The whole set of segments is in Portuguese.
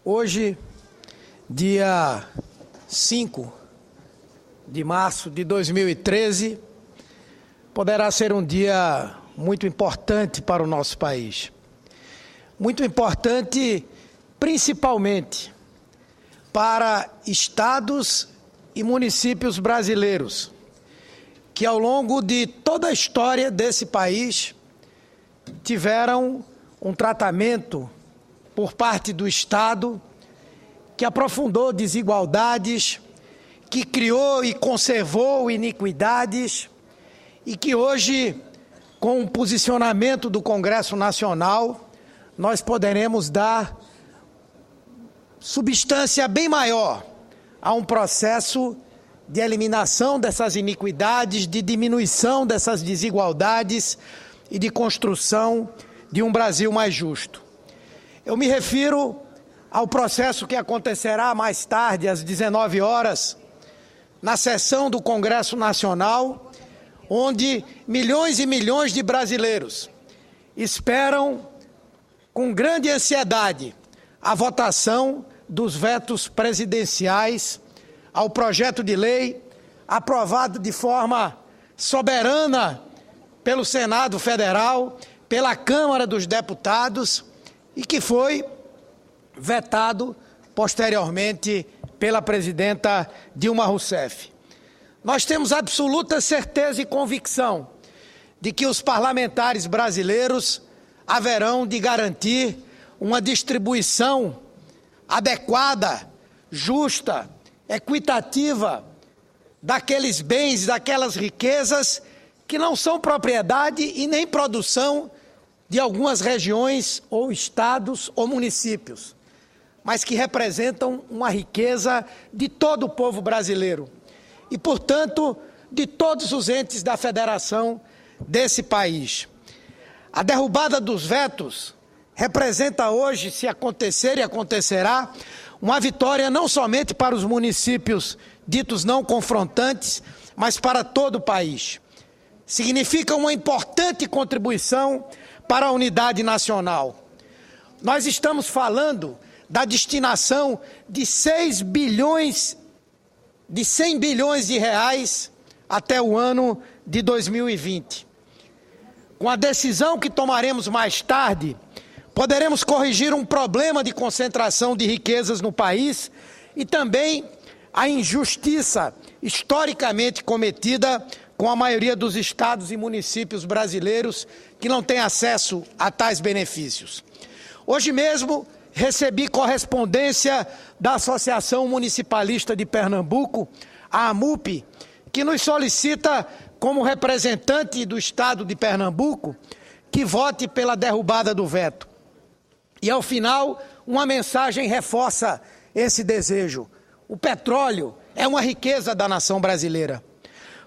Hoje, dia 5 de março de 2013, poderá ser um dia muito importante para o nosso país. Muito importante, principalmente, para estados e municípios brasileiros, que ao longo de toda a história desse país tiveram um tratamento por parte do Estado que aprofundou desigualdades, que criou e conservou iniquidades e que hoje, com o posicionamento do Congresso Nacional, nós poderemos dar substância bem maior a um processo de eliminação dessas iniquidades, de diminuição dessas desigualdades e de construção de um Brasil mais justo. Eu me refiro ao processo que acontecerá mais tarde, às 19 horas, na sessão do Congresso Nacional, onde milhões e milhões de brasileiros esperam com grande ansiedade a votação dos vetos presidenciais ao projeto de lei aprovado de forma soberana pelo Senado Federal, pela Câmara dos Deputados e que foi vetado posteriormente pela presidenta Dilma Rousseff. Nós temos absoluta certeza e convicção de que os parlamentares brasileiros haverão de garantir uma distribuição adequada, justa, equitativa daqueles bens, daquelas riquezas que não são propriedade e nem produção de algumas regiões ou estados ou municípios, mas que representam uma riqueza de todo o povo brasileiro e, portanto, de todos os entes da federação desse país. A derrubada dos vetos representa hoje, se acontecer e acontecerá, uma vitória não somente para os municípios ditos não confrontantes, mas para todo o país. Significa uma importante contribuição para a unidade nacional. Nós estamos falando da destinação de 100 bilhões de reais até o ano de 2020. Com a decisão que tomaremos mais tarde, poderemos corrigir um problema de concentração de riquezas no país e também a injustiça historicamente cometida com a maioria dos estados e municípios brasileiros que não têm acesso a tais benefícios. Hoje mesmo recebi correspondência da Associação Municipalista de Pernambuco, a AMUP, que nos solicita, como representante do estado de Pernambuco, que vote pela derrubada do veto. E ao final, uma mensagem reforça esse desejo. O petróleo é uma riqueza da nação brasileira.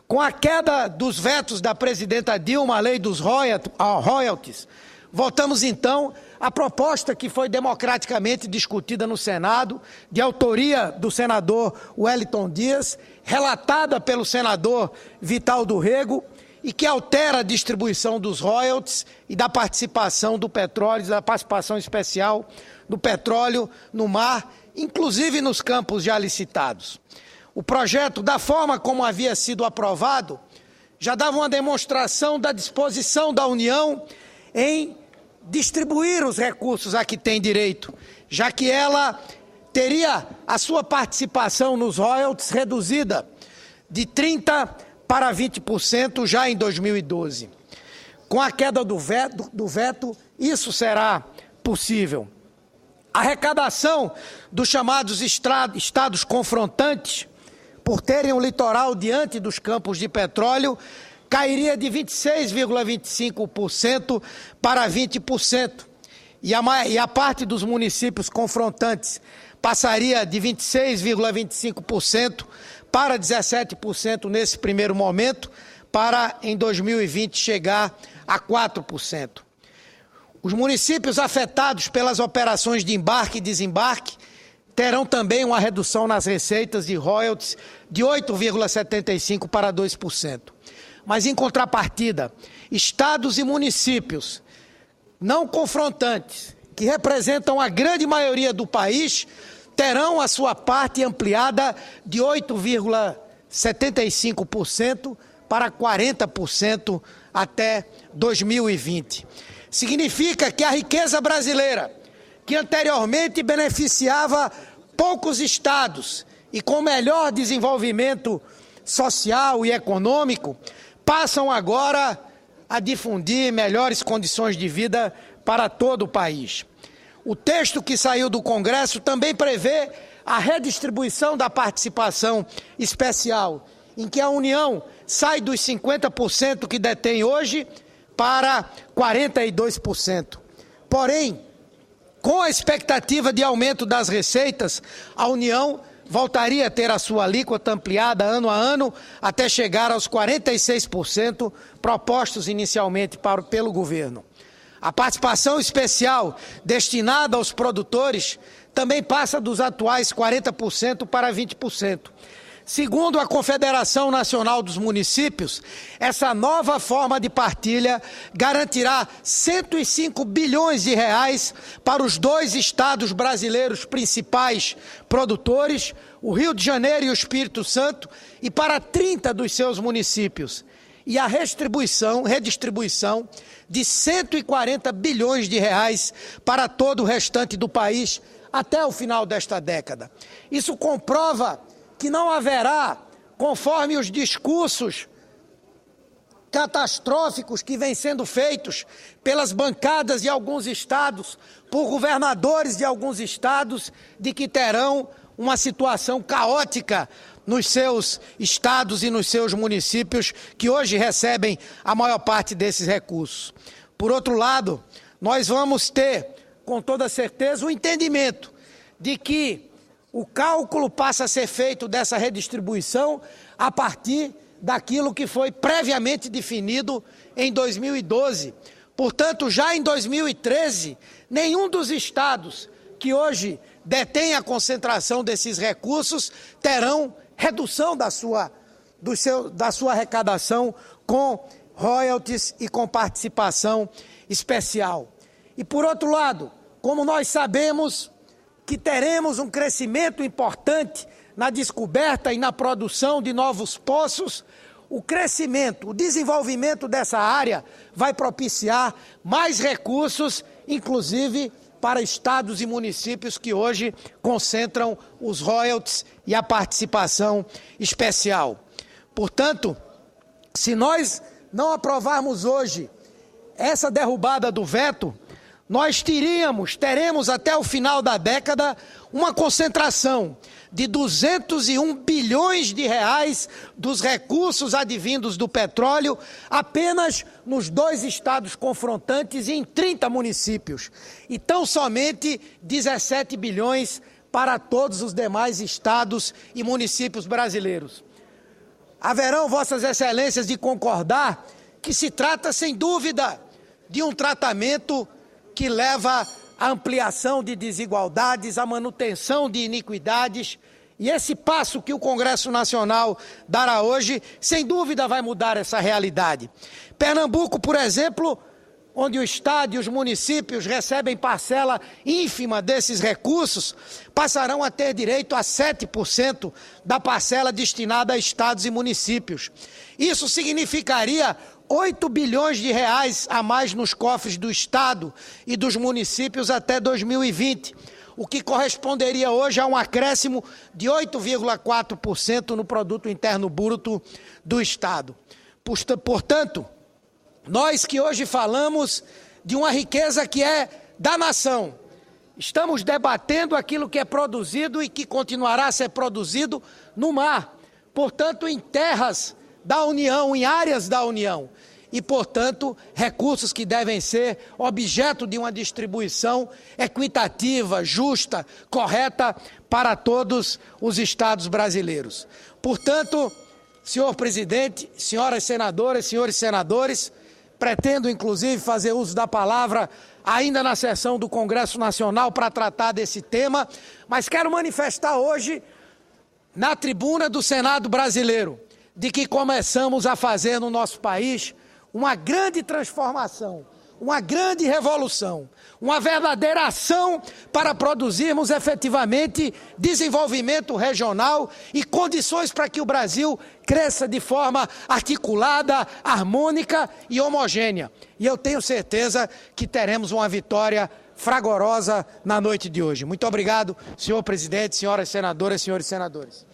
Com a queda dos vetos da presidenta Dilma, a lei dos royalties, voltamos então à proposta que foi democraticamente discutida no Senado, de autoria do senador Wellington Dias, relatada pelo senador Vital do Rego, e que altera a distribuição dos royalties e da participação do petróleo, da participação especial do petróleo no mar, inclusive nos campos já licitados. O projeto, da forma como havia sido aprovado, já dava uma demonstração da disposição da União em distribuir os recursos a que tem direito, já que ela teria a sua participação nos royalties reduzida de 30% para 20% já em 2012. Com a queda do veto, isso será possível. A arrecadação dos chamados estados confrontantes, por terem um litoral diante dos campos de petróleo, cairia de 26,25% para 20%. E a parte dos municípios confrontantes passaria de 26,25% para 17% nesse primeiro momento, para em 2020 chegar a 4%. Os municípios afetados pelas operações de embarque e desembarque terão também uma redução nas receitas de royalties de 8,75% para 2%. Mas, em contrapartida, estados e municípios não confrontantes, que representam a grande maioria do país, terão a sua parte ampliada de 8,75% para 40% até 2020. Significa que a riqueza brasileira, que anteriormente beneficiava poucos estados e com melhor desenvolvimento social e econômico, passam agora a difundir melhores condições de vida para todo o país. O texto que saiu do Congresso também prevê a redistribuição da participação especial, em que a União sai dos 50% que detém hoje para 42%. Porém, com a expectativa de aumento das receitas, a União voltaria a ter a sua alíquota ampliada ano a ano até chegar aos 46% propostos inicialmente pelo governo. A participação especial destinada aos produtores também passa dos atuais 40% para 20%. Segundo a Confederação Nacional dos Municípios, essa nova forma de partilha garantirá 105 bilhões de reais para os 2 estados brasileiros principais produtores, o Rio de Janeiro e o Espírito Santo, e para 30 dos seus municípios. E a redistribuição de 140 bilhões de reais para todo o restante do país até o final desta década. Isso comprova que não haverá, conforme os discursos catastróficos que vêm sendo feitos pelas bancadas de alguns estados, por governadores de alguns estados, de que terão uma situação caótica nos seus estados e nos seus municípios, que hoje recebem a maior parte desses recursos. Por outro lado, nós vamos ter, com toda certeza, o entendimento de que o cálculo passa a ser feito dessa redistribuição a partir daquilo que foi previamente definido em 2012. Portanto, já em 2013, nenhum dos estados que hoje detém a concentração desses recursos terão redução da sua arrecadação com royalties e com participação especial. E, por outro lado, como nós sabemos que teremos um crescimento importante na descoberta e na produção de novos poços, o crescimento, o desenvolvimento dessa área vai propiciar mais recursos, inclusive para estados e municípios que hoje concentram os royalties e a participação especial. Portanto, se nós não aprovarmos hoje essa derrubada do veto, nós teremos até o final da década uma concentração de 201 bilhões de reais dos recursos advindos do petróleo apenas nos 2 estados confrontantes e em 30 municípios. E tão somente 17 bilhões para todos os demais estados e municípios brasileiros. Haverão vossas excelências de concordar que se trata, sem dúvida, de um tratamento que leva à ampliação de desigualdades, à manutenção de iniquidades, e esse passo que o Congresso Nacional dará hoje, sem dúvida vai mudar essa realidade. Pernambuco, por exemplo, onde o Estado e os municípios recebem parcela ínfima desses recursos, passarão a ter direito a 7% da parcela destinada a estados e municípios. Isso significaria 8 bilhões de reais a mais nos cofres do Estado e dos municípios até 2020, o que corresponderia hoje a um acréscimo de 8,4% no Produto Interno Bruto do Estado. Portanto, nós que hoje falamos de uma riqueza que é da nação, estamos debatendo aquilo que é produzido e que continuará a ser produzido no mar, portanto, em terras da União, em áreas da União, e, portanto, recursos que devem ser objeto de uma distribuição equitativa, justa, correta para todos os estados brasileiros. Portanto, senhor presidente, senhoras senadoras, senhores senadores, pretendo, inclusive, fazer uso da palavra ainda na sessão do Congresso Nacional para tratar desse tema, mas quero manifestar hoje, na tribuna do Senado brasileiro, de que começamos a fazer no nosso país uma grande transformação, uma grande revolução, uma verdadeira ação para produzirmos efetivamente desenvolvimento regional e condições para que o Brasil cresça de forma articulada, harmônica e homogênea. E eu tenho certeza que teremos uma vitória fragorosa na noite de hoje. Muito obrigado, senhor presidente, senhoras senadoras, senhores senadores.